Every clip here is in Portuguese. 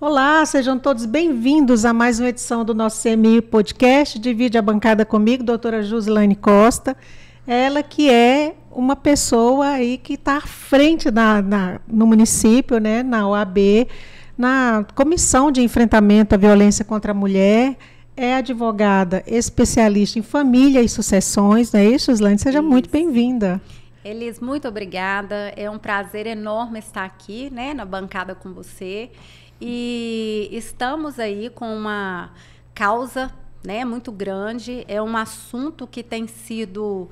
Olá, sejam todos bem-vindos a mais uma edição do nosso CMI Podcast. Divide a bancada comigo, doutora Jusilane Costa. Ela que é uma pessoa aí que está à frente no município, né, na OAB, na Comissão de Enfrentamento à Violência contra a Mulher. É advogada especialista em família e sucessões, não é isso, Jusilane? Seja muito bem-vinda. Elis, muito obrigada. É um prazer enorme estar aqui, né, na bancada com você. E estamos aí com uma causa, né, muito grande. É um assunto que tem sido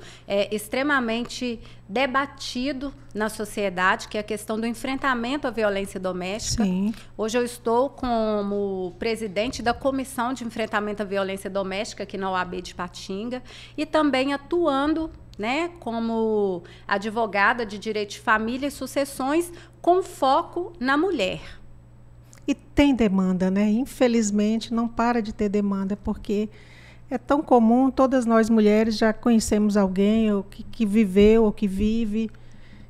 extremamente debatido na sociedade, que é a questão do enfrentamento à violência doméstica. Sim. Hoje eu estou como presidente da Comissão de Enfrentamento à Violência Doméstica aqui na OAB de Ipatinga e também atuando, né, como advogada de direito de família e sucessões com foco na mulher. E tem demanda, né? Infelizmente, não para de ter demanda, porque é tão comum, todas nós mulheres já conhecemos alguém ou que viveu ou que vive,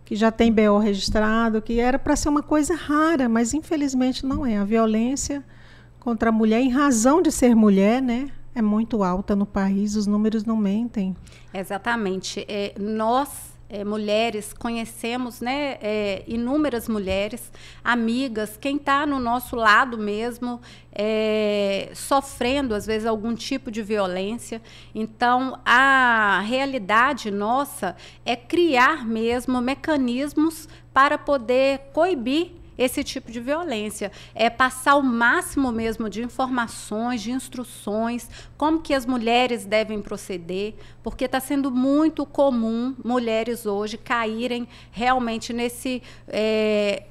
que já tem BO registrado, que era para ser uma coisa rara, mas infelizmente não é. A violência contra a mulher, em razão de ser mulher, né, é muito alta no país, os números não mentem. Exatamente. Nós, mulheres, conhecemos, né, inúmeras mulheres, amigas, quem está no nosso lado mesmo, sofrendo, às vezes, algum tipo de violência. Então, a realidade nossa é criar mesmo mecanismos para poder coibir esse tipo de violência, é passar o máximo mesmo de informações, de instruções, como que as mulheres devem proceder, porque está sendo muito comum mulheres hoje caírem realmente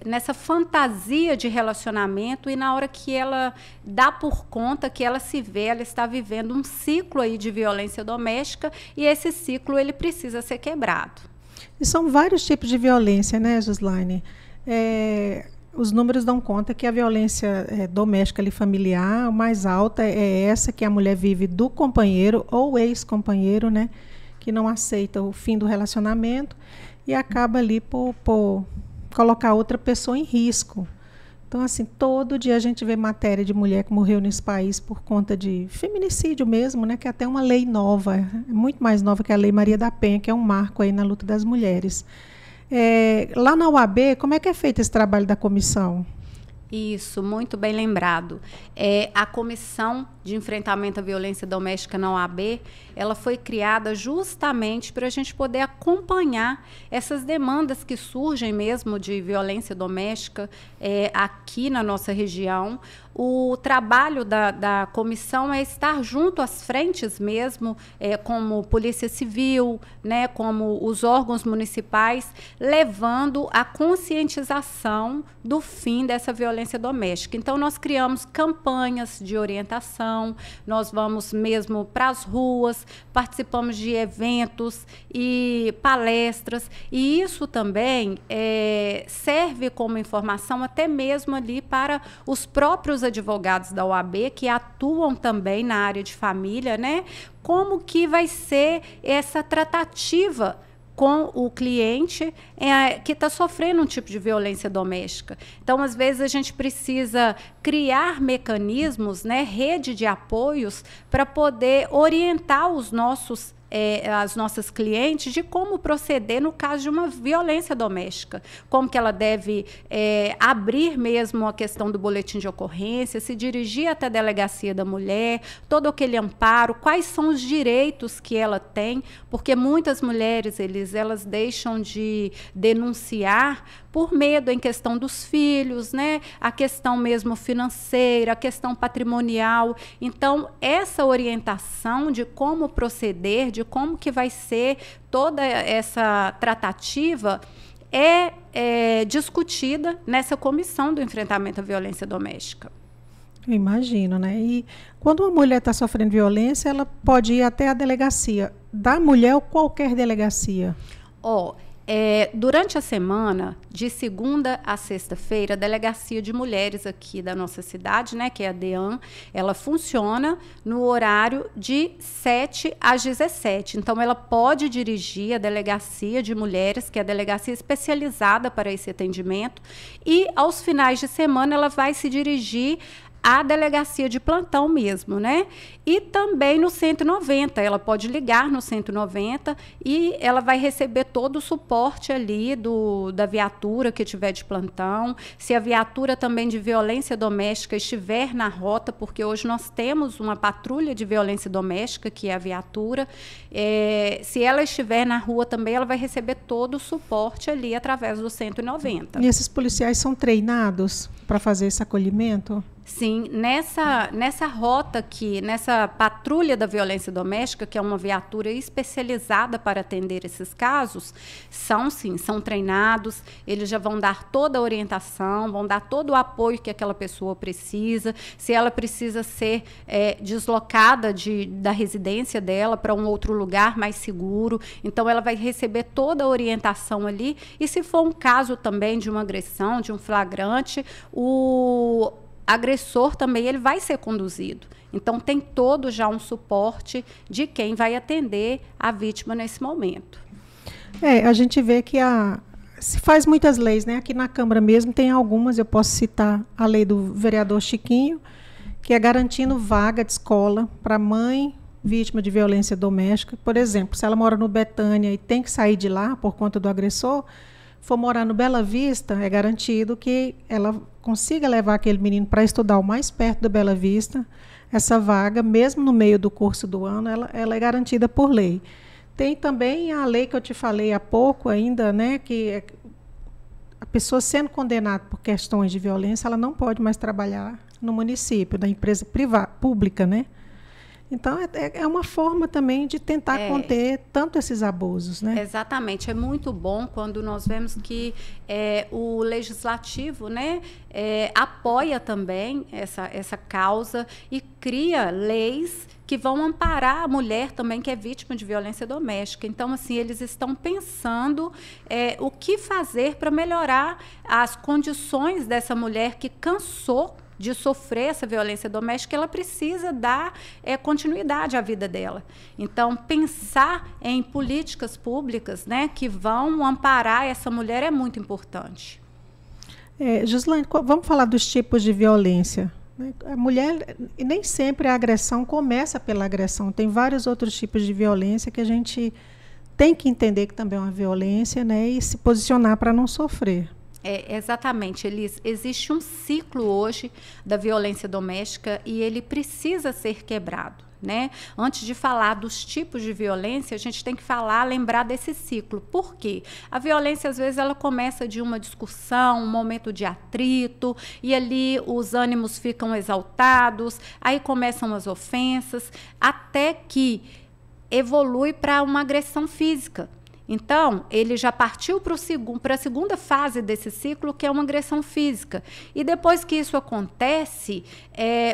nessa fantasia de relacionamento e na hora que ela dá por conta que ela se vê, ela está vivendo um ciclo aí de violência doméstica e esse ciclo ele precisa ser quebrado. E são vários tipos de violência, né, Jusilane? Os números dão conta que a violência doméstica e familiar, a mais alta é essa que a mulher vive do companheiro ou ex-companheiro, né, que não aceita o fim do relacionamento e acaba ali por colocar outra pessoa em risco. Então, assim, todo dia a gente vê matéria de mulher que morreu nesse país por conta de feminicídio mesmo, né, que é até uma lei nova, é muito mais nova que a Lei Maria da Penha, que é um marco aí na luta das mulheres. Lá na UAB, como é que é feito esse trabalho da comissão? Isso, muito bem lembrado. A Comissão de Enfrentamento à Violência Doméstica na OAB, ela foi criada justamente para a gente poder acompanhar essas demandas que surgem mesmo de violência doméstica aqui na nossa região. O trabalho da comissão é estar junto às frentes mesmo, como Polícia Civil, né, como os órgãos municipais, levando a conscientização do fim dessa violência doméstica. Então, nós criamos campanhas de orientação, nós vamos mesmo para as ruas, participamos de eventos e palestras, e isso também serve como informação até mesmo ali para os próprios advogados da OAB, que atuam também na área de família, né? Como que vai ser essa tratativa com o cliente que está sofrendo um tipo de violência doméstica. Então, às vezes, a gente precisa criar mecanismos, né, rede de apoios, para poder orientar as nossas clientes de como proceder no caso de uma violência doméstica, como que ela deve abrir mesmo a questão do boletim de ocorrência, se dirigir até a delegacia da mulher, todo aquele amparo, quais são os direitos que ela tem, porque muitas mulheres elas deixam de denunciar por medo em questão dos filhos, né? A questão mesmo financeira, a questão patrimonial. Então, essa orientação de como proceder, de como que vai ser toda essa tratativa é discutida nessa comissão do enfrentamento à violência doméstica. Eu imagino, né? E quando uma mulher está sofrendo violência, ela pode ir até a delegacia da mulher ou qualquer delegacia? Durante a semana, de segunda a sexta-feira, a Delegacia de Mulheres aqui da nossa cidade, né, que é a DEAM, ela funciona no horário de 7 às 17. Então, ela pode dirigir a Delegacia de Mulheres, que é a delegacia especializada para esse atendimento, e aos finais de semana ela vai se dirigir a delegacia de plantão mesmo, né? E também no 190, ela pode ligar no 190 e ela vai receber todo o suporte ali da viatura que tiver de plantão. Se a viatura também de violência doméstica estiver na rota, porque hoje nós temos uma patrulha de violência doméstica, que é a viatura, se ela estiver na rua também, ela vai receber todo o suporte ali através do 190. E esses policiais são treinados para fazer esse acolhimento? Sim, nessa rota aqui, nessa patrulha da violência doméstica, que é uma viatura especializada para atender esses casos, são treinados, eles já vão dar toda a orientação, vão dar todo o apoio que aquela pessoa precisa, se ela precisa ser deslocada da residência dela para um outro lugar mais seguro, então ela vai receber toda a orientação ali, e se for um caso também de uma agressão, de um flagrante, o agressor também ele vai ser conduzido. Então, tem todo já um suporte de quem vai atender a vítima nesse momento. A gente vê que se faz muitas leis, né? Aqui na Câmara mesmo tem algumas, eu posso citar a lei do vereador Chiquinho, que é garantindo vaga de escola para mãe vítima de violência doméstica. Por exemplo, se ela mora no Betânia e tem que sair de lá por conta do agressor, for morar no Bela Vista, é garantido que ela consiga levar aquele menino para estudar o mais perto do Bela Vista. Essa vaga, mesmo no meio do curso do ano, ela é garantida por lei. Tem também a lei que eu te falei há pouco ainda, né, que a pessoa sendo condenada por questões de violência, ela não pode mais trabalhar no município, da empresa pública, né? Então, é uma forma também de tentar conter tanto esses abusos, né? Exatamente. É muito bom quando nós vemos que o legislativo, né, apoia também essa causa e cria leis que vão amparar a mulher também que é vítima de violência doméstica. Então, assim, eles estão pensando o que fazer para melhorar as condições dessa mulher que cansou de sofrer essa violência doméstica, ela precisa dar continuidade à vida dela. Então, pensar em políticas públicas, né, que vão amparar essa mulher é muito importante. Joslaine, vamos falar dos tipos de violência. A mulher, nem sempre a agressão começa pela agressão. Tem vários outros tipos de violência que a gente tem que entender que também é uma violência, né, e se posicionar para não sofrer. Exatamente, Elis. Existe um ciclo hoje da violência doméstica e ele precisa ser quebrado, né? Antes de falar dos tipos de violência, a gente tem que lembrar desse ciclo. Por quê? A violência, às vezes, ela começa de uma discussão, um momento de atrito, e ali os ânimos ficam exaltados, aí começam as ofensas, até que evolui para uma agressão física. Então, ele já partiu para a segunda fase desse ciclo, que é uma agressão física. E depois que isso acontece,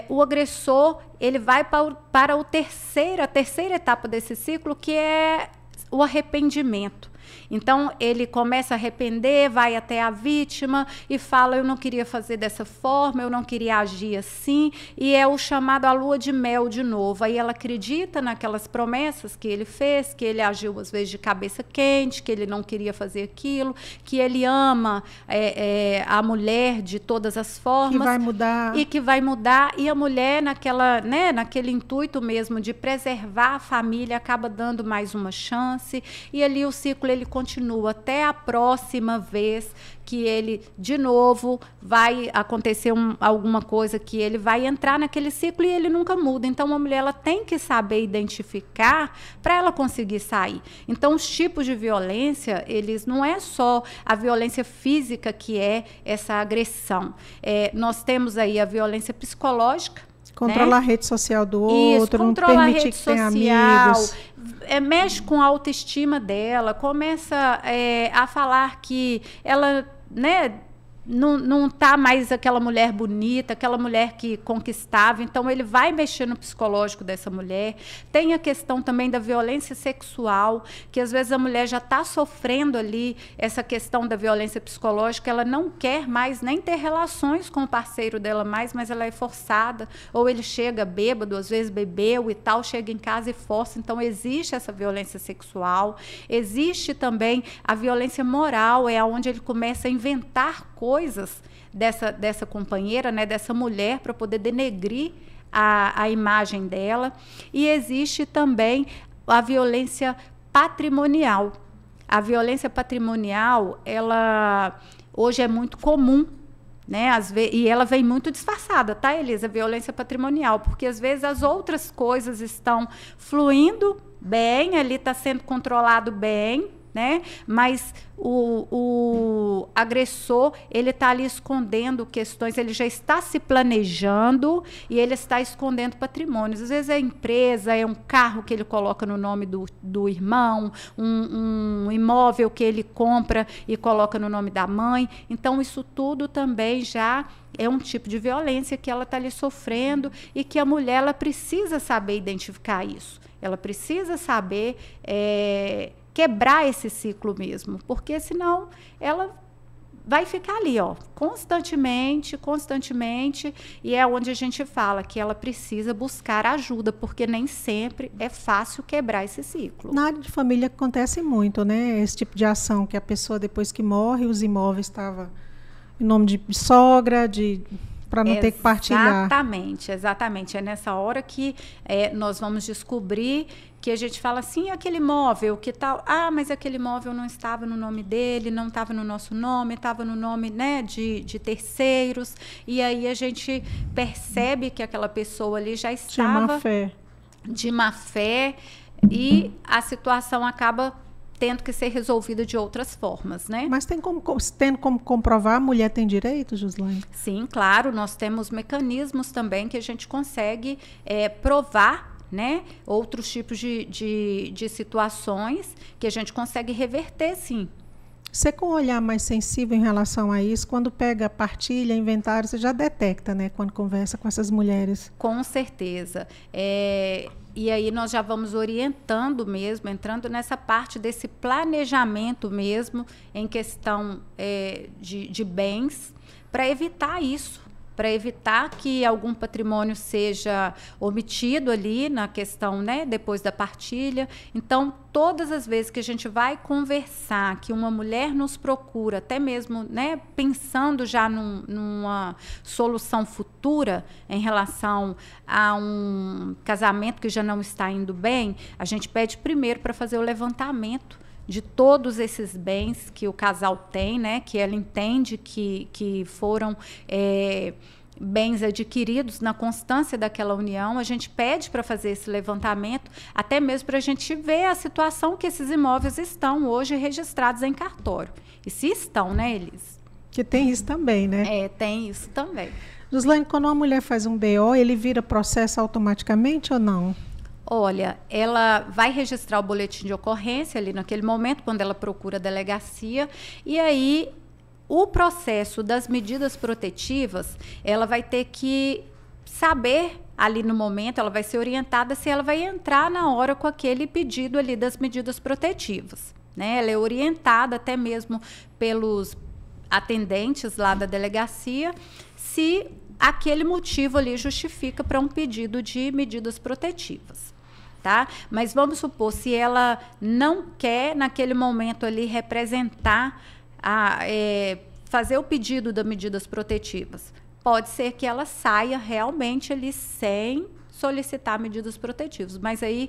o agressor ele vai para a terceira etapa desse ciclo, que é o arrependimento. Então, ele começa a arrepender, vai até a vítima e fala, eu não queria fazer dessa forma, eu não queria agir assim, e é o chamado a lua de mel de novo. Aí ela acredita naquelas promessas que ele fez, que ele agiu às vezes de cabeça quente, que ele não queria fazer aquilo, que ele ama a mulher de todas as formas. Que vai mudar. E que vai mudar, e a mulher naquele intuito mesmo de preservar a família, acaba dando mais uma chance, e ali o ciclo ele continua até a próxima vez que ele, de novo, vai acontecer alguma coisa que ele vai entrar naquele ciclo e ele nunca muda. Então, a mulher ela tem que saber identificar para ela conseguir sair. Então, os tipos de violência, eles não é só a violência física que é essa agressão. Nós temos aí a violência psicológica, controlar, né, a rede social do outro, não permitir que tenha amigos. Mexe com a autoestima dela, começa a falar que ela, né, não tá mais aquela mulher bonita, aquela mulher que conquistava, então ele vai mexer no psicológico dessa mulher. Tem a questão também da violência sexual, que às vezes a mulher já está sofrendo ali essa questão da violência psicológica, ela não quer mais nem ter relações com o parceiro dela mais, mas ela é forçada, ou ele chega bêbado, às vezes bebeu e tal, chega em casa e força, então existe essa violência sexual. Existe também a violência moral, é onde ele começa a inventar coisas dessa companheira, né, dessa mulher, para poder denegrir a imagem dela. E existe também a violência patrimonial. A violência patrimonial, ela hoje é muito comum, né? E ela vem muito disfarçada, tá, Elisa? Violência patrimonial, porque às vezes as outras coisas estão fluindo bem, ali está sendo controlado bem, né? Mas o agressor, ele está ali escondendo questões, ele já está se planejando e ele está escondendo patrimônios. Às vezes é empresa, é um carro que ele coloca no nome do irmão, um imóvel que ele compra e coloca no nome da mãe. Então, isso tudo também já é um tipo de violência que ela está ali sofrendo e que a mulher ela precisa saber identificar isso. Ela precisa saber quebrar esse ciclo mesmo, porque senão ela vai ficar ali, ó, constantemente, e é onde a gente fala que ela precisa buscar ajuda, porque nem sempre é fácil quebrar esse ciclo. Na área de família acontece muito, né? Esse tipo de ação que a pessoa, depois que morre, os imóveis estavam em nome de sogra, para não ter que partilhar. Exatamente. É nessa hora que nós vamos descobrir que a gente fala assim, aquele imóvel, que tal? Ah, mas aquele imóvel não estava no nome dele, não estava no nosso nome, estava no nome, né, de terceiros. E aí a gente percebe que aquela pessoa ali já estava de má fé e a situação acaba tendo que ser resolvida de outras formas, né? Mas tendo como comprovar, a mulher tem direito, Joslaine? Sim, claro, nós temos mecanismos também que a gente consegue provar, né? Outros tipos de situações que a gente consegue reverter, sim. Você, com um olhar mais sensível em relação a isso, quando pega partilha, inventário, você já detecta, né? Quando conversa com essas mulheres. Com certeza. E aí nós já vamos orientando mesmo, entrando nessa parte desse planejamento mesmo, em questão de bens, para evitar isso. Para evitar que algum patrimônio seja omitido ali na questão, né, depois da partilha. Então, todas as vezes que a gente vai conversar, que uma mulher nos procura, até mesmo, né, pensando já numa solução futura em relação a um casamento que já não está indo bem, a gente pede primeiro para fazer o levantamento de todos esses bens que o casal tem, né, que ela entende que foram bens adquiridos na constância daquela união. A gente pede para fazer esse levantamento, até mesmo para a gente ver a situação que esses imóveis estão hoje registrados em cartório. E se estão, né, Elis? Que tem isso também, né? Tem isso também. Joslaine, quando uma mulher faz um BO, ele vira processo automaticamente ou não? Olha, ela vai registrar o boletim de ocorrência ali naquele momento, quando ela procura a delegacia, e aí o processo das medidas protetivas, ela vai ter que saber ali no momento, ela vai ser orientada se ela vai entrar na hora com aquele pedido ali das medidas protetivas, né? Ela é orientada até mesmo pelos atendentes lá da delegacia, se aquele motivo ali justifica para um pedido de medidas protetivas. Tá? Mas vamos supor, se ela não quer, naquele momento ali, representar, fazer o pedido das medidas protetivas, pode ser que ela saia realmente ali sem solicitar medidas protetivas. Mas aí,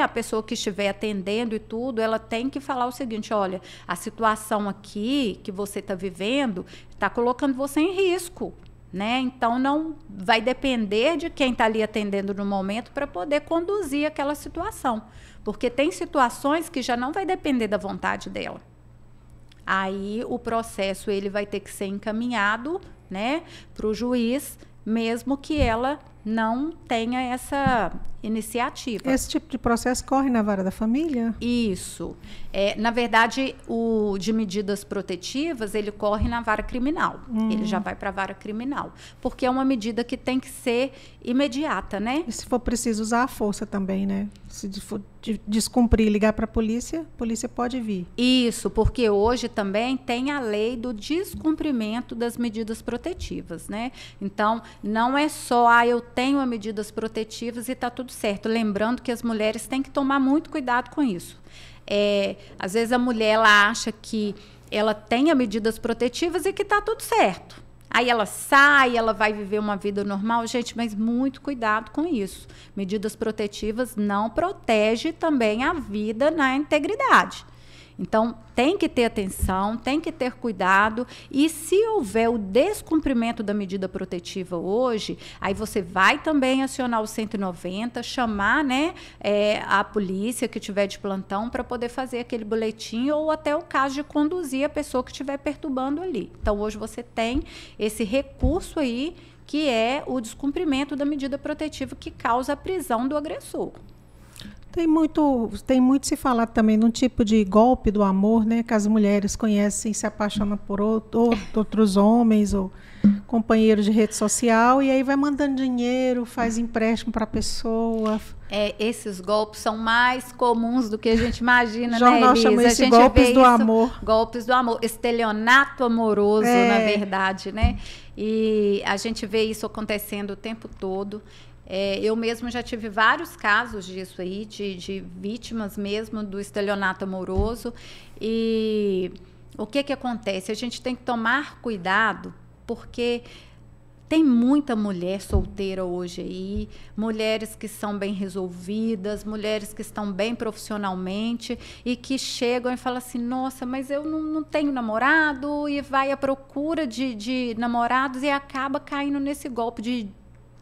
a pessoa que estiver atendendo e tudo, ela tem que falar o seguinte: olha, a situação aqui que você está vivendo está colocando você em risco. Né? Então, não vai depender de quem está ali atendendo no momento para poder conduzir aquela situação. Porque tem situações que já não vai depender da vontade dela. Aí, o processo ele vai ter que ser encaminhado, né, para o juiz, mesmo que ela não tenha essa iniciativa. Esse tipo de processo corre na vara da família? Isso. Na verdade, o de medidas protetivas, ele corre na vara criminal. Ele já vai para a vara criminal. Porque é uma medida que tem que ser imediata, né? E se for preciso usar a força também, né? Se for descumprir, ligar para a polícia pode vir. Isso, porque hoje também tem a lei do descumprimento das medidas protetivas, né? Então, não é só, eu tenho medidas protetivas e está tudo certo. Lembrando que as mulheres têm que tomar muito cuidado com isso. Às vezes a mulher ela acha que ela tem medidas protetivas e que está tudo certo. Aí ela sai, ela vai viver uma vida normal. Gente, mas muito cuidado com isso. Medidas protetivas não protegem também a vida na integridade. Então, tem que ter atenção, tem que ter cuidado. E se houver o descumprimento da medida protetiva hoje, aí você vai também acionar o 190, chamar, né, a polícia que tiver de plantão para poder fazer aquele boletim ou até o caso de conduzir a pessoa que estiver perturbando ali. Então, hoje você tem esse recurso aí, que é o descumprimento da medida protetiva que causa a prisão do agressor. Tem muito se falar também de um tipo de golpe do amor, né? Que as mulheres conhecem, se apaixonam por outros homens ou companheiros de rede social e aí vai mandando dinheiro, faz empréstimo para a pessoa. Esses golpes são mais comuns do que a gente imagina, o jornal chama isso golpes do amor. Golpes do amor, estelionato amoroso, na verdade, né? E a gente vê isso acontecendo o tempo todo. Eu mesmo já tive vários casos disso aí, de vítimas mesmo do estelionato amoroso. E o que acontece? A gente tem que tomar cuidado, porque tem muita mulher solteira hoje aí, mulheres que são bem resolvidas, mulheres que estão bem profissionalmente e que chegam e falam assim, nossa, mas eu não tenho namorado, e vai à procura de namorados e acaba caindo nesse golpe de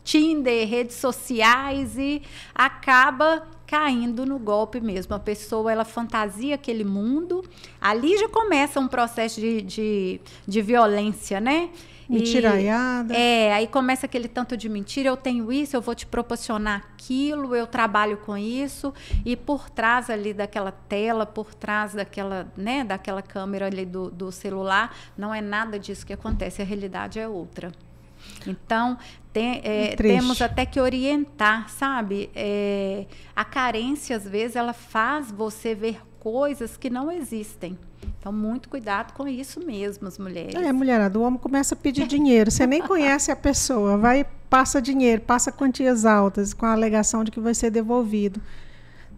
Tinder, redes sociais e acaba caindo no golpe mesmo. A pessoa, ela fantasia aquele mundo, ali já começa um processo de violência, né? Mentiraiada. Aí começa aquele tanto de mentira, eu tenho isso, eu vou te proporcionar aquilo, eu trabalho com isso, e por trás ali daquela tela, por trás daquela, né, daquela câmera ali do celular, não é nada disso que acontece, a realidade é outra. Então, temos até que orientar, sabe? A carência, às vezes, ela faz você ver coisas que não existem. Então, muito cuidado com isso mesmo, as mulheres. Mulherada, o homem começa a pedir dinheiro. Você nem conhece a pessoa, passa dinheiro, passa quantias altas, com a alegação de que vai ser devolvido.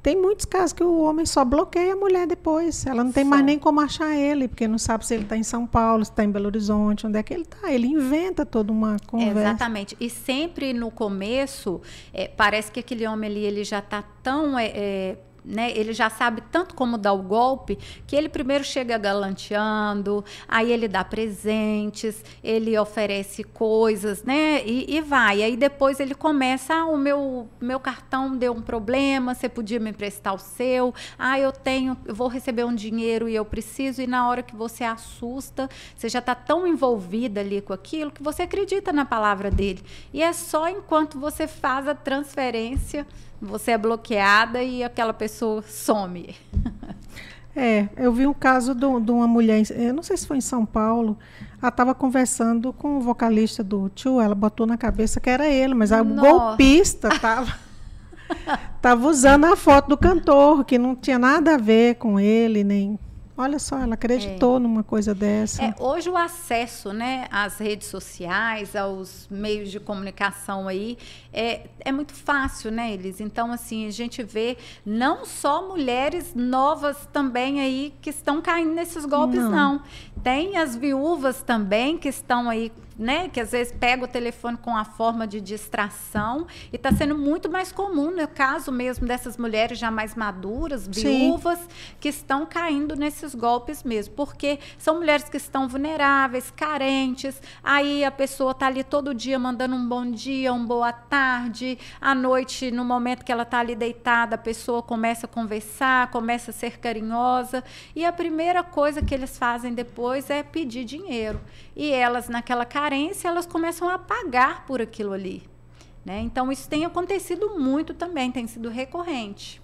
Tem muitos casos que o homem só bloqueia a mulher depois. Ela não tem mais nem como achar ele, porque não sabe se ele está em São Paulo, se está em Belo Horizonte, onde é que ele está. Ele inventa toda uma conversa. Exatamente. E sempre no começo, parece que aquele homem ali ele já está tão... né, ele já sabe tanto como dar o golpe, que ele primeiro chega galanteando, aí ele dá presentes, ele oferece coisas, né, e vai. Aí depois ele começa, o meu cartão deu um problema, você podia me emprestar o seu, eu vou receber um dinheiro e eu preciso, e na hora que você assusta, você já está tão envolvida ali com aquilo, que você acredita na palavra dele. E é só enquanto você faz a transferência, você é bloqueada e aquela pessoa some. Eu vi um caso de uma mulher, eu não sei se foi em São Paulo, ela estava conversando com o vocalista do Tchu, ela botou na cabeça que era ele, mas o golpista estava usando a foto do cantor, que não tinha nada a ver com ele, nem... Olha só, ela acreditou numa coisa dessa. Hoje o acesso, né, às redes sociais, aos meios de comunicação aí, é muito fácil, né, Elis? Então, assim, a gente vê não só mulheres novas também aí que estão caindo nesses golpes, não. Tem as viúvas também que estão aí, né, que às vezes pega o telefone com a forma de distração, e está sendo muito mais comum no caso mesmo dessas mulheres já mais maduras, viúvas, que estão caindo nesses golpes mesmo, porque são mulheres que estão vulneráveis, carentes, aí a pessoa está ali todo dia mandando um bom dia, uma boa tarde, à noite, no momento que ela está ali deitada, a pessoa começa a conversar, começa a ser carinhosa, e a primeira coisa que eles fazem depois é pedir dinheiro, e elas naquela carência, elas começam a pagar por aquilo ali. né? Então, isso tem acontecido muito também, tem sido recorrente.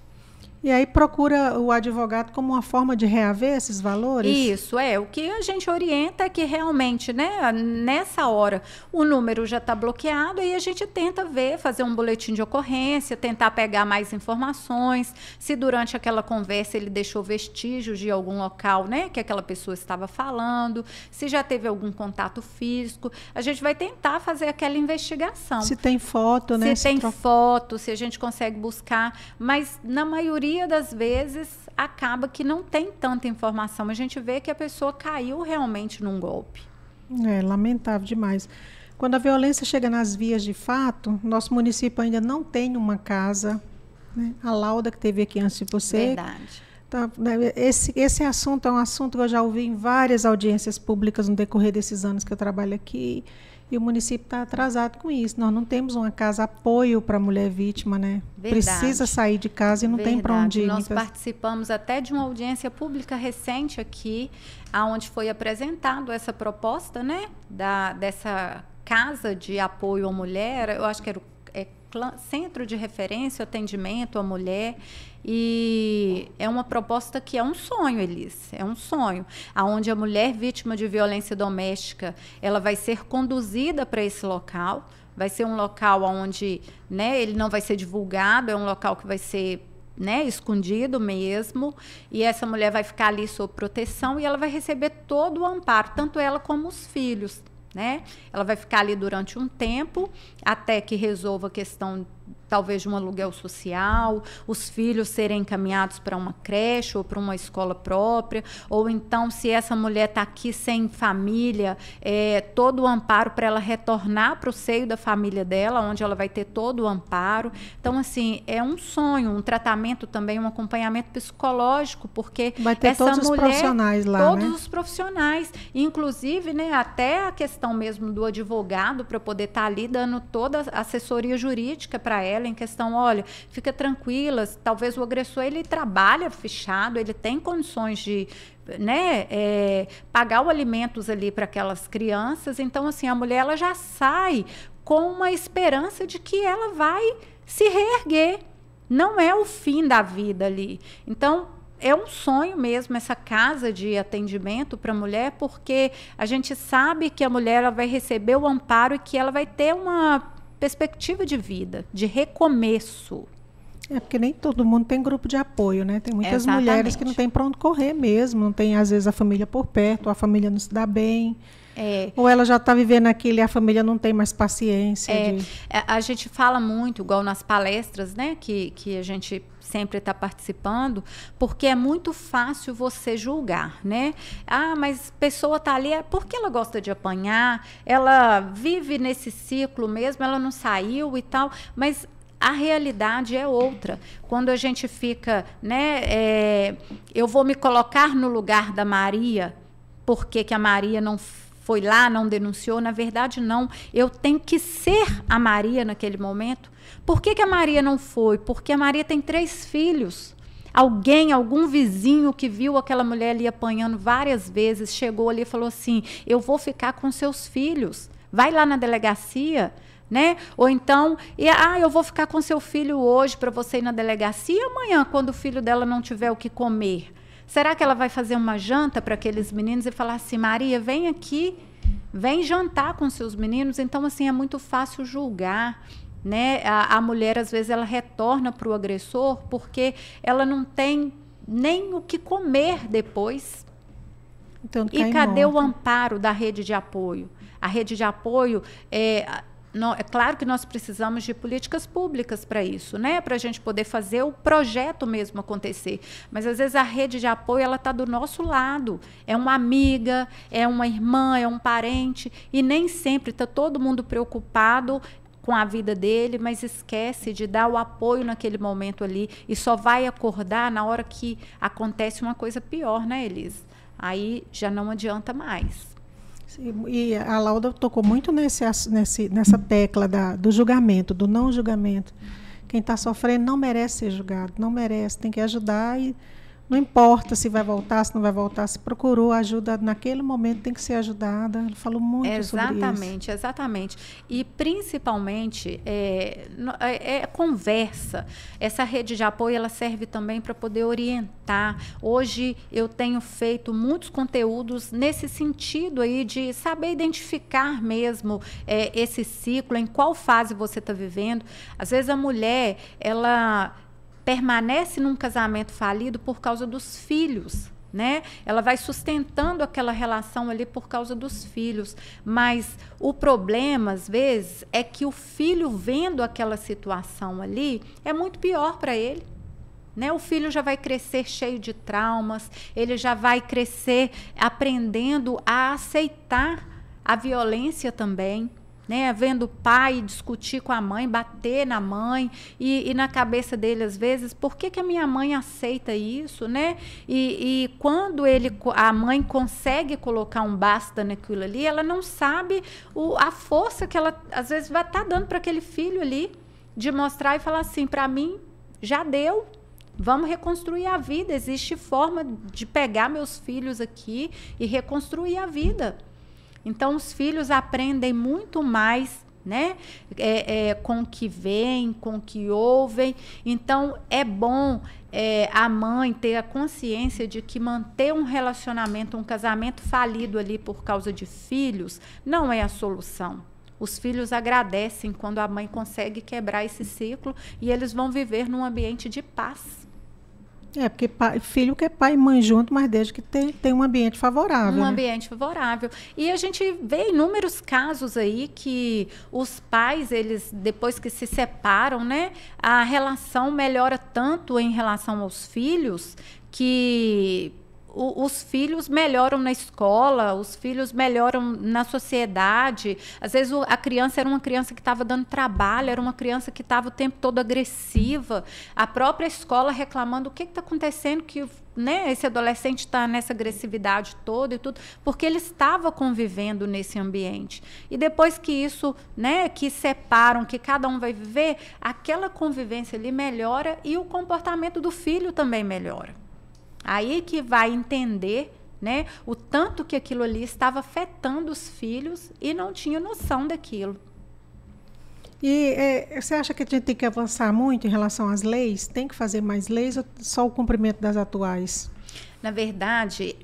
E aí procura o advogado como uma forma de reaver esses valores? Isso, o que a gente orienta é que realmente, né, nessa hora, o número já está bloqueado e a gente tenta ver, fazer um boletim de ocorrência, tentar pegar mais informações, se durante aquela conversa ele deixou vestígios de algum local, né, que aquela pessoa estava falando, se já teve algum contato físico, a gente vai tentar fazer aquela investigação. Se tem foto, né? Se tem foto, se a gente consegue buscar, mas na maioria das vezes acaba que não tem tanta informação. A gente vê que a pessoa caiu realmente num golpe. É lamentável demais. Quando a violência chega nas vias de fato, nosso município ainda não tem uma casa, né? A Lauda, que teve aqui antes de você. Verdade. Tá, esse assunto é um assunto que eu já ouvi em várias audiências públicas no decorrer desses anos que eu trabalho aqui. E o município está atrasado com isso. Nós não temos uma casa apoio para a mulher vítima, né? Verdade. Precisa sair de casa e não tem para onde ir. Nós participamos até de uma audiência pública recente aqui, onde foi apresentado essa proposta, né? Dessa casa de apoio à mulher. Eu acho que era o Centro de Referência, Atendimento à Mulher. E é uma proposta que é um sonho, Elis, é um sonho, onde a mulher vítima de violência doméstica, ela vai ser conduzida para esse local, vai ser um local onde, né, ele não vai ser divulgado, é um local que vai ser, né, escondido mesmo, e essa mulher vai ficar ali sob proteção e ela vai receber todo o amparo, tanto ela como os filhos, né? Ela vai ficar ali durante um tempo, até que resolva a questão talvez de um aluguel social, os filhos serem encaminhados para uma creche ou para uma escola própria, ou então, se essa mulher está aqui sem família, todo o amparo para ela retornar para o seio da família dela, onde ela vai ter todo o amparo. Então, assim, é um sonho, um tratamento também, um acompanhamento psicológico, porque vai ter essa todos mulher, os profissionais lá, todos, né? os profissionais, inclusive, né, até a questão mesmo do advogado, para poder estar ali dando toda a assessoria jurídica para ela, em questão, olha, fica tranquila, talvez o agressor, ele trabalha fechado, ele tem condições de, né, pagar os alimentos ali para aquelas crianças, então, assim, a mulher, ela já sai com uma esperança de que ela vai se reerguer, não é o fim da vida ali. Então, é um sonho mesmo essa casa de atendimento para a mulher, porque a gente sabe que a mulher, ela vai receber o amparo e que ela vai ter uma perspectiva de vida, de recomeço. Porque nem todo mundo tem grupo de apoio, né? Tem muitas Exatamente. mulheres que não tem para onde correr mesmo, não tem, às vezes, a família por perto, ou a família não se dá bem. Ou ela já está vivendo aquilo e a família não tem mais paciência. A gente fala muito, igual nas palestras, né, que a gente sempre está participando, porque é muito fácil você julgar, né? Ah, mas a pessoa está ali, porque ela gosta de apanhar, ela vive nesse ciclo mesmo, ela não saiu e tal, mas a realidade é outra. Quando a gente fica, né, eu vou me colocar no lugar da Maria, porque que a Maria não foi lá, não denunciou, na verdade não, eu tenho que ser a Maria naquele momento. Por que a Maria não foi? Porque a Maria tem 3 filhos. Algum vizinho que viu aquela mulher ali apanhando várias vezes, chegou ali e falou assim, eu vou ficar com seus filhos, vai lá na delegacia, né? Ou então, eu vou ficar com seu filho hoje para você ir na delegacia, e amanhã, quando o filho dela não tiver o que comer, será que ela vai fazer uma janta para aqueles meninos e falar assim, Maria, vem aqui, vem jantar com seus meninos? Então, assim, é muito fácil julgar, né? A mulher, às vezes, ela retorna para o agressor porque ela não tem nem o que comer depois. Então, e cadê o amparo da rede de apoio? A rede de apoio é claro que nós precisamos de políticas públicas para isso, né? Para a gente poder fazer o projeto mesmo acontecer. Mas, às vezes, a rede de apoio, ela está do nosso lado. É uma amiga, é uma irmã, é um parente. E nem sempre está todo mundo preocupado com a vida dele, mas esquece de dar o apoio naquele momento ali. E só vai acordar na hora que acontece uma coisa pior, né, Elis? Aí já não adianta mais. E a Lauda tocou muito nessa tecla do julgamento, do não julgamento. Quem está sofrendo não merece ser julgado, não merece, tem que ajudar. Não importa se vai voltar, se não vai voltar, se procurou ajuda naquele momento, tem que ser ajudada. Ele falou muito sobre isso. Exatamente, exatamente. E principalmente conversa. Essa rede de apoio, ela serve também para poder orientar. Hoje eu tenho feito muitos conteúdos nesse sentido aí de saber identificar mesmo esse ciclo, em qual fase você está vivendo. Às vezes a mulher, ela permanece num casamento falido por causa dos filhos, né? Ela vai sustentando aquela relação ali por causa dos filhos, mas o problema, às vezes, é que o filho, vendo aquela situação ali, é muito pior para ele, né? O filho já vai crescer cheio de traumas, ele já vai crescer aprendendo a aceitar a violência também, né, vendo o pai discutir com a mãe, bater na mãe, e na cabeça dele, às vezes, por que a minha mãe aceita isso, né? E quando a mãe consegue colocar um basta naquilo ali, ela não sabe a força que ela, às vezes, vai estar dando para aquele filho ali, de mostrar e falar assim, para mim, já deu. Vamos reconstruir a vida. Existe forma de pegar meus filhos aqui e reconstruir a vida. Então, os filhos aprendem muito mais, né? Com o que veem, com o que ouvem. Então, é bom a mãe ter a consciência de que manter um relacionamento, um casamento falido ali por causa de filhos, não é a solução. Os filhos agradecem quando a mãe consegue quebrar esse ciclo e eles vão viver num ambiente de paz. Porque filho quer pai e mãe junto, mas desde que tem um ambiente favorável. Um ambiente favorável. E a gente vê inúmeros casos aí que os pais, eles, depois que se separam, né, a relação melhora tanto em relação aos filhos que os filhos melhoram na escola, os filhos melhoram na sociedade. Às vezes a criança era uma criança que estava dando trabalho, era uma criança que estava o tempo todo agressiva. A própria escola reclamando o que está acontecendo, que, né, esse adolescente está nessa agressividade toda e tudo, porque ele estava convivendo nesse ambiente. E depois que isso, né, que separam, que cada um vai viver, aquela convivência ali melhora e o comportamento do filho também melhora. Aí que vai entender, né, o tanto que aquilo ali estava afetando os filhos e não tinha noção daquilo. E você acha que a gente tem que avançar muito em relação às leis? Tem que fazer mais leis ou só o cumprimento das atuais? Na verdade,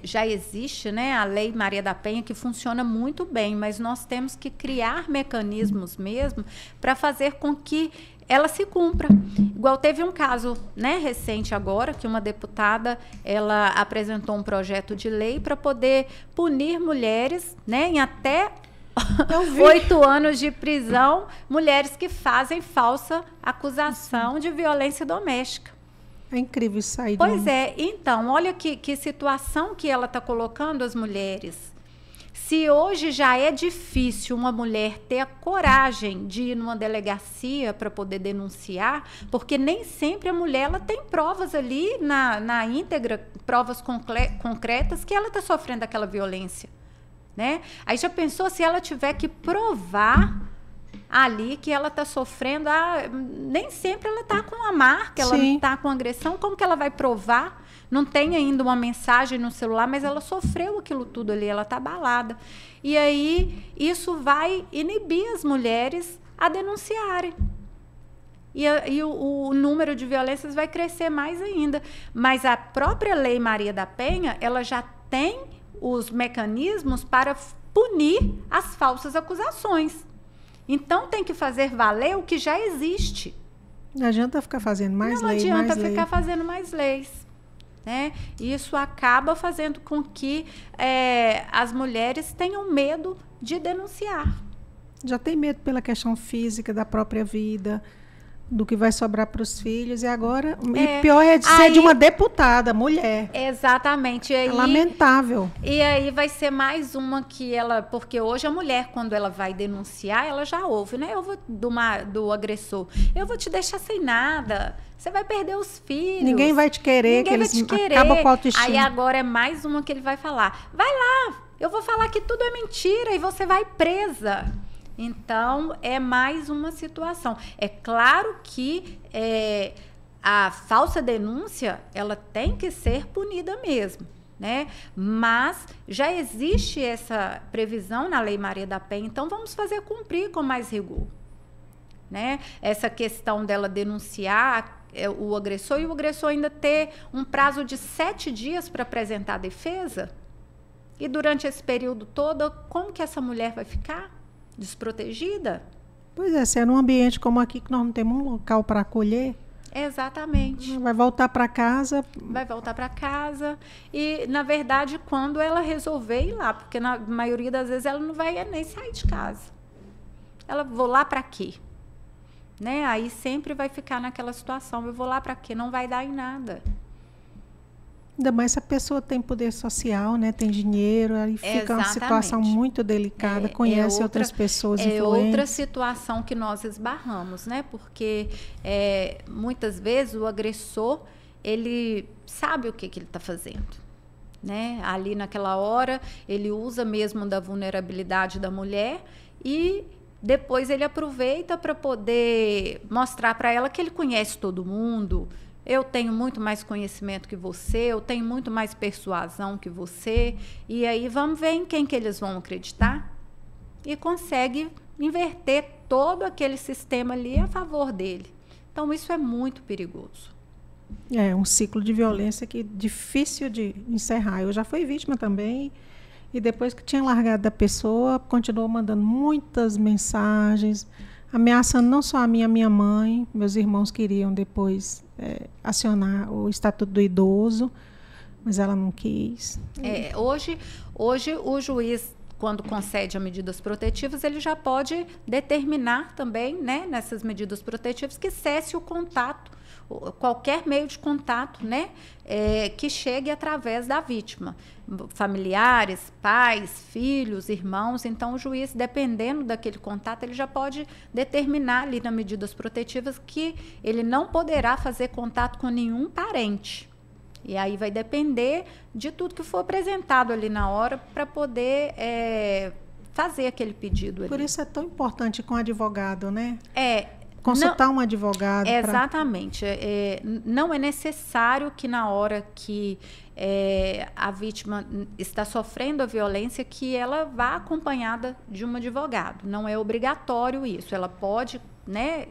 já existe, né, a Lei Maria da Penha, que funciona muito bem, mas nós temos que criar mecanismos mesmo para fazer com que ela se cumpra. Igual teve um caso, né, recente agora, que uma deputada, ela apresentou um projeto de lei para poder punir mulheres, né, em até 8 anos de prisão, mulheres que fazem falsa acusação de violência doméstica. É incrível isso aí. Pois é, então, olha que situação que ela está colocando as mulheres. Se hoje já é difícil uma mulher ter a coragem de ir numa delegacia para poder denunciar, porque nem sempre a mulher ela tem provas ali na íntegra, provas concretas que ela está sofrendo aquela violência, né? Aí já pensou se ela tiver que provar ali que ela está sofrendo, nem sempre ela está com a marca, ela não está com agressão, como que ela vai provar? Não tem ainda uma mensagem no celular, mas ela sofreu aquilo tudo ali, ela está abalada. E aí, isso vai inibir as mulheres a denunciarem. E o número de violências vai crescer mais ainda. Mas a própria Lei Maria da Penha, ela já tem os mecanismos para punir as falsas acusações. Então, tem que fazer valer o que já existe. Não adianta ficar fazendo mais lei, Não adianta ficar fazendo mais leis. Né? Isso acaba fazendo com que as mulheres tenham medo de denunciar. Já tem medo pela questão física da própria vida, do que vai sobrar para os filhos. E agora, e pior é de ser de uma deputada, mulher. Exatamente. É lamentável. E aí vai ser mais uma que ela... Porque hoje a mulher, quando ela vai denunciar, ela já ouve, né? Do agressor. Eu vou te deixar sem nada. Você vai perder os filhos. Ninguém vai te querer. Ninguém vai te querer. Acaba com a autoestima. Aí agora é mais uma que ele vai falar. Vai lá, eu vou falar que tudo é mentira e você vai presa. Então, é mais uma situação. É claro que a falsa denúncia, ela tem que ser punida mesmo, né? Mas já existe essa previsão na Lei Maria da Penha, então vamos fazer cumprir com mais rigor, né? Essa questão dela denunciar o agressor, e o agressor ainda ter um prazo de 7 dias para apresentar a defesa, e durante esse período todo, como que essa mulher vai ficar desprotegida? Pois é, se é num ambiente como aqui, que nós não temos um local para acolher. Exatamente. Vai voltar para casa. Vai voltar para casa. E, na verdade, quando ela resolver ir lá, porque na maioria das vezes ela não vai nem sair de casa. Ela, vou lá para quê? Né? Aí sempre vai ficar naquela situação, eu vou lá para quê? Não vai dar em nada. Ainda mais se a pessoa tem poder social, né? Tem dinheiro, aí fica uma situação muito delicada, conhece outras pessoas influentes. É outra situação que nós esbarramos, né? Porque muitas vezes o agressor, ele sabe o que ele está fazendo, né? Ali naquela hora, ele usa mesmo da vulnerabilidade da mulher e depois ele aproveita para poder mostrar para ela que ele conhece todo mundo. Eu tenho muito mais conhecimento que você, eu tenho muito mais persuasão que você, e aí vamos ver em quem que eles vão acreditar, e consegue inverter todo aquele sistema ali a favor dele. Então, isso é muito perigoso. É um ciclo de violência que é difícil de encerrar. Eu já fui vítima também, e depois que tinha largado da pessoa, continuou mandando muitas mensagens, ameaçando não só a minha mãe, meus irmãos queriam depois acionar o Estatuto do Idoso, mas ela não quis. Hoje o juiz, quando concede as medidas protetivas, ele já pode determinar também, né, nessas medidas protetivas, que cesse o contato, qualquer meio de contato, né, que chegue através da vítima. Familiares, pais, filhos, irmãos. Então, o juiz, dependendo daquele contato, ele já pode determinar ali nas medidas protetivas que ele não poderá fazer contato com nenhum parente. E aí vai depender de tudo que for apresentado ali na hora para poder fazer aquele pedido ali. Por isso é tão importante com o advogado, né? Consultar um advogado. Exatamente. Não é necessário que na hora que a vítima está sofrendo a violência, que ela vá acompanhada de um advogado. Não é obrigatório isso. Ela pode, né,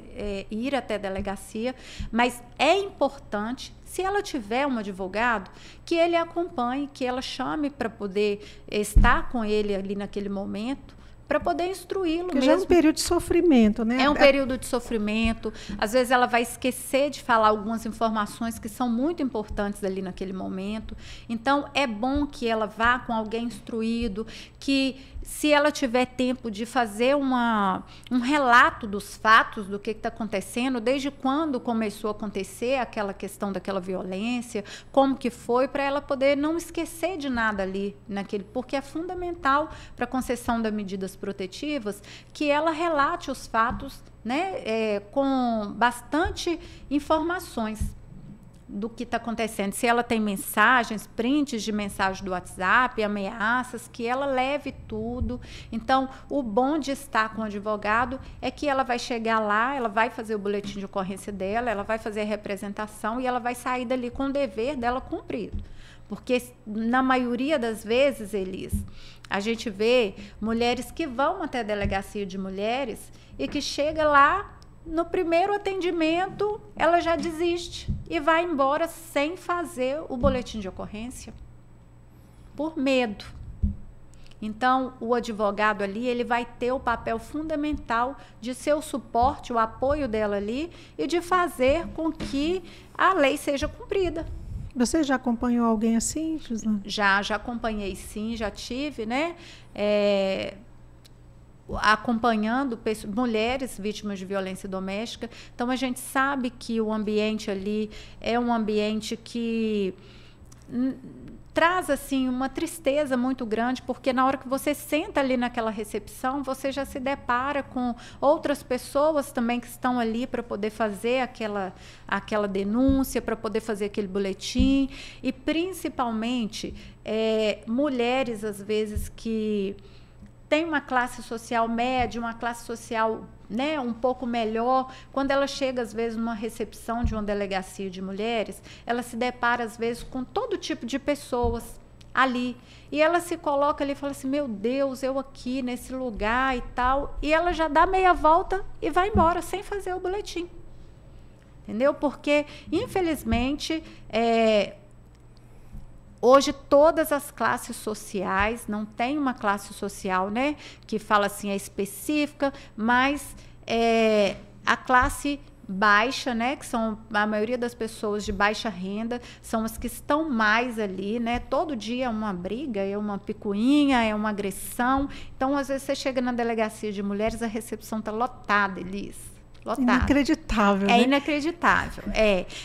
ir até a delegacia, mas é importante, se ela tiver um advogado, que ele acompanhe, que ela chame para poder estar com ele ali naquele momento, para poder instruí-lo mesmo. Porque já é um período de sofrimento, né? É um período de sofrimento. Às vezes ela vai esquecer de falar algumas informações que são muito importantes ali naquele momento. Então, é bom que ela vá com alguém instruído, que se ela tiver tempo de fazer um relato dos fatos, do que está acontecendo, desde quando começou a acontecer aquela questão daquela violência, como que foi, para ela poder não esquecer de nada ali, porque é fundamental para a concessão das medidas protetivas que ela relate os fatos, né, com bastante informações do que está acontecendo. Se ela tem mensagens, prints de mensagem do WhatsApp, ameaças, que ela leve tudo. Então, o bom de estar com o advogado é que ela vai chegar lá, ela vai fazer o boletim de ocorrência dela, ela vai fazer a representação e ela vai sair dali com o dever dela cumprido. Porque, na maioria das vezes, Elis, a gente vê mulheres que vão até a delegacia de mulheres e que chega lá, no primeiro atendimento, ela já desiste e vai embora sem fazer o boletim de ocorrência, por medo. Então, o advogado ali, ele vai ter o papel fundamental de ser o suporte, o apoio dela ali e de fazer com que a lei seja cumprida. Você já acompanhou alguém assim, Gislane? Já acompanhei, sim, já tive, né? Acompanhando mulheres vítimas de violência doméstica. Então, a gente sabe que o ambiente ali é um ambiente que traz, assim, uma tristeza muito grande, porque na hora que você senta ali naquela recepção, você já se depara com outras pessoas também que estão ali para poder fazer aquela denúncia, para poder fazer aquele boletim, e principalmente mulheres, às vezes, que tem uma classe social média, uma classe social, né, um pouco melhor, quando ela chega, às vezes, numa recepção de uma delegacia de mulheres, ela se depara, às vezes, com todo tipo de pessoas ali. E ela se coloca ali e fala assim, meu Deus, eu aqui nesse lugar e tal. E ela já dá meia volta e vai embora sem fazer o boletim. Entendeu? Porque, infelizmente, hoje todas as classes sociais, não tem uma classe social, né, que fala assim, é específica, mas a classe baixa, né, que são a maioria das pessoas de baixa renda, são as que estão mais ali, né, todo dia é uma briga, é uma picuinha, é uma agressão. Então, às vezes, você chega na delegacia de mulheres, a recepção está lotada, Elis. Lotada. Inacreditável, né? Inacreditável,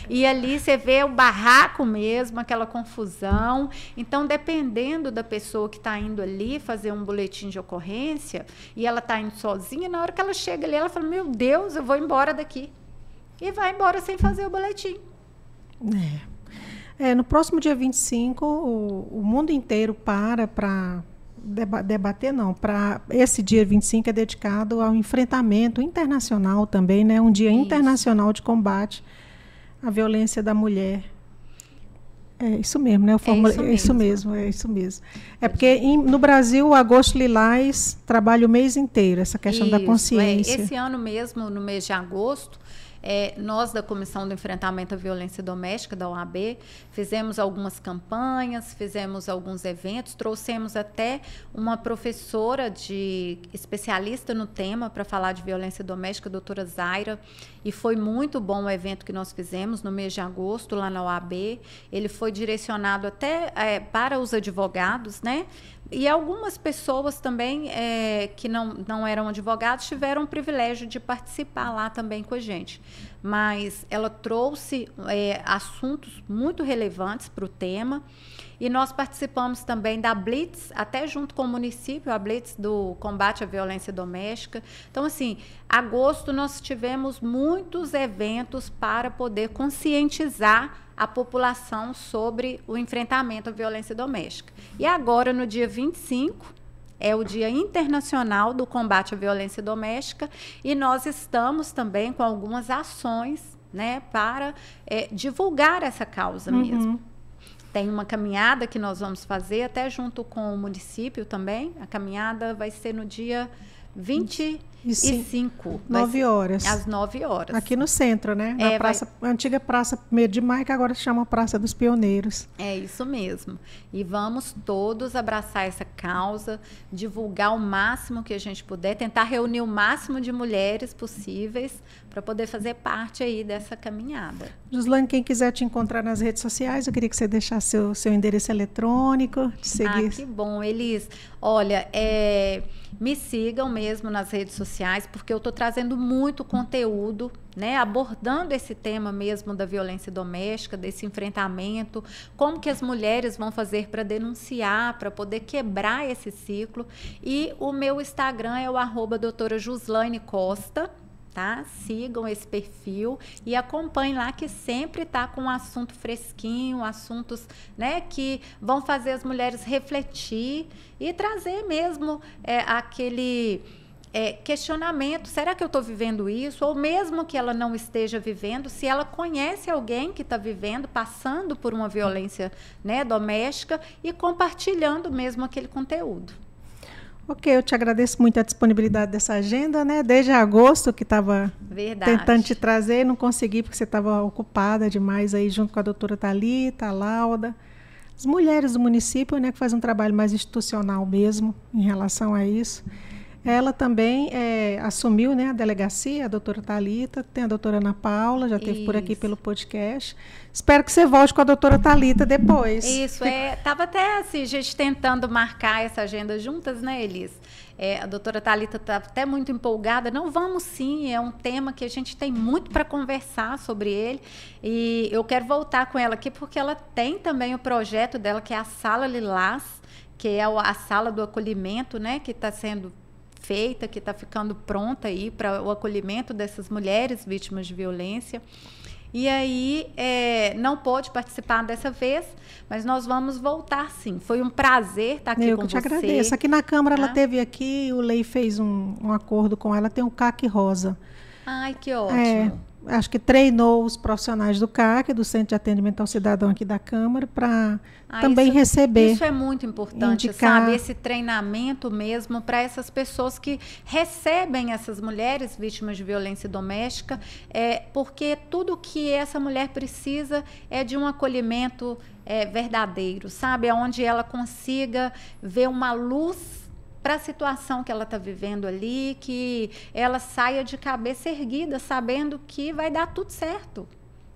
E ali você vê o barraco mesmo, aquela confusão. Então, dependendo da pessoa que está indo ali fazer um boletim de ocorrência, e ela está indo sozinha, na hora que ela chega ali, ela fala, meu Deus, eu vou embora daqui. E vai embora sem fazer o boletim. No próximo dia 25, o mundo inteiro para debater, não. Para esse dia 25 é dedicado ao enfrentamento internacional também, né? Um dia internacional de combate à violência da mulher. É isso mesmo, né? É isso mesmo. É porque no Brasil, o Agosto Lilás trabalha o mês inteiro, essa questão da consciência. Esse ano mesmo, no mês de agosto, nós da Comissão do Enfrentamento à Violência Doméstica, da OAB, fizemos algumas campanhas, fizemos alguns eventos, trouxemos até uma professora especialista no tema para falar de violência doméstica, a doutora Zaira, e foi muito bom o evento que nós fizemos no mês de agosto, lá na OAB. Ele foi direcionado até para os advogados, né? E algumas pessoas também que não eram advogados tiveram o privilégio de participar lá também com a gente. Mas ela trouxe assuntos muito relevantes para o tema. E nós participamos também da Blitz, até junto com o município, a Blitz do combate à violência doméstica. Então, assim, agosto nós tivemos muitos eventos para poder conscientizar a população sobre o enfrentamento à violência doméstica. E agora, no dia 25, é o Dia Internacional do Combate à Violência Doméstica, e nós estamos também com algumas ações, né, para divulgar essa causa mesmo. Tem uma caminhada que nós vamos fazer, até junto com o município também. A caminhada vai ser no dia 25. 9 horas. Às 9 horas. Aqui no centro, né? Na praça, antiga Praça 1º de Maio, que agora se chama Praça dos Pioneiros. É isso mesmo. E vamos todos abraçar essa causa, divulgar o máximo que a gente puder, tentar reunir o máximo de mulheres possíveis para poder fazer parte aí dessa caminhada. Joslane, quem quiser te encontrar nas redes sociais, eu queria que você deixasse seu endereço eletrônico, te seguir. Que bom, Elis. Olha, me sigam mesmo nas redes sociais, porque eu estou trazendo muito conteúdo, né, abordando esse tema mesmo da violência doméstica, desse enfrentamento, como que as mulheres vão fazer para denunciar, para poder quebrar esse ciclo. E o meu Instagram é o @doutora Joslane Costa. Tá? Sigam esse perfil e acompanhem lá, que sempre está com um assunto fresquinho, assuntos, né, que vão fazer as mulheres refletir e trazer mesmo aquele questionamento: será que eu estou vivendo isso? Ou mesmo que ela não esteja vivendo, se ela conhece alguém que está vivendo, passando por uma violência, né, doméstica, e compartilhando mesmo aquele conteúdo. Ok, eu te agradeço muito a disponibilidade dessa agenda, né? Desde agosto que estava tentando te trazer, não consegui porque você estava ocupada demais aí junto com a doutora Thalita, a Lauda, as mulheres do município, né, que fazem um trabalho mais institucional mesmo em relação a isso. Ela também assumiu, né, a delegacia, a doutora Thalita, tem a doutora Ana Paula, já esteve por aqui pelo podcast. Espero que você volte com a doutora Thalita depois. Isso, estava até assim, a gente tentando marcar essa agenda juntas, né, Elis? A doutora Thalita está até muito empolgada. Não, vamos sim, é um tema que a gente tem muito para conversar sobre ele. E eu quero voltar com ela aqui, porque ela tem também o projeto dela, que é a Sala Lilás, que é a sala do acolhimento, né, que está sendo feita, que está ficando pronta aí para o acolhimento dessas mulheres vítimas de violência. E aí não pôde participar dessa vez, mas nós vamos voltar sim. Foi um prazer estar aqui com você. Eu que te agradeço. Aqui na Câmara ela teve aqui, o Lei fez um acordo com ela, tem um CAC Rosa. Ai, que ótimo. Acho que treinou os profissionais do CAC, do Centro de Atendimento ao Cidadão aqui da Câmara, para também receber. Isso é muito importante, sabe? Esse treinamento mesmo para essas pessoas que recebem essas mulheres vítimas de violência doméstica, porque tudo que essa mulher precisa é de um acolhimento verdadeiro, sabe? Onde ela consiga ver uma luz para a situação que ela está vivendo ali, que ela saia de cabeça erguida, sabendo que vai dar tudo certo.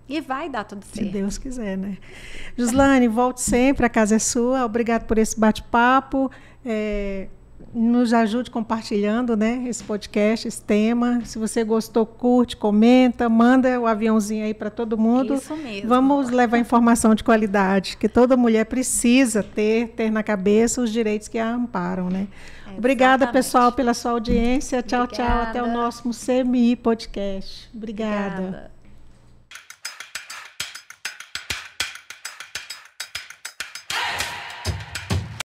E vai dar tudo certo. Se Deus quiser, né? Gislaine, volte sempre, a casa é sua. Obrigado por esse bate-papo. Nos ajude compartilhando, né, esse podcast, esse tema. Se você gostou, curte, comenta, manda o aviãozinho aí para todo mundo. Isso mesmo. Vamos levar informação de qualidade, que toda mulher precisa ter na cabeça os direitos que a amparam, né? Obrigada, pessoal, pela sua audiência. Tchau, tchau. Até o nosso CMI Podcast. Obrigada.